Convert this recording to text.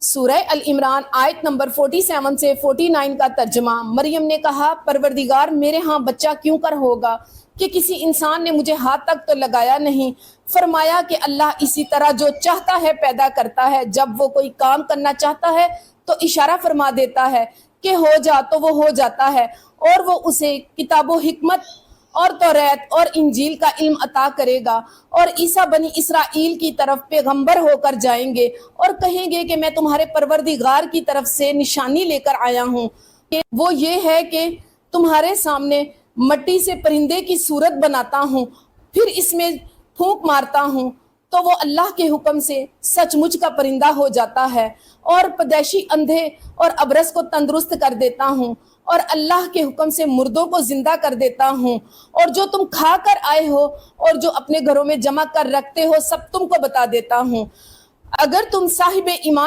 سورہ ال-عمران آیت نمبر 47 سے 49 کا ترجمہ۔ مریم نے کہا پروردگار میرے ہاں بچہ کیوں کر ہوگا کہ کسی انسان نے مجھے ہاتھ تک تو لگایا نہیں۔ فرمایا کہ اللہ اسی طرح جو چاہتا ہے پیدا کرتا ہے، جب وہ کوئی کام کرنا چاہتا ہے تو اشارہ فرما دیتا ہے کہ ہو جا تو وہ ہو جاتا ہے، اور وہ اسے کتاب و حکمت اور توریت اور انجیل کا علم عطا کرے گا، اور عیسیٰ بنی اسرائیل کی طرف پیغمبر ہو کر جائیں گے اور کہیں گے کہ میں تمہارے پروردگار کی طرف سے نشانی لے کر آیا ہوں، کہ وہ یہ ہے کہ تمہارے سامنے مٹی سے پرندے کی صورت بناتا ہوں، پھر اس میں پھونک مارتا ہوں تو وہ اللہ کے حکم سے سچ مچ کا پرندہ ہو جاتا ہے، اور پدیشی اندھے اور ابرص کو تندرست کر دیتا ہوں، اور اللہ کے حکم سے مردوں کو زندہ کر دیتا ہوں، اور جو تم کھا کر آئے ہو اور جو اپنے گھروں میں جمع کر رکھتے ہو سب تم کو بتا دیتا ہوں۔ اگر تم صاحب ایمان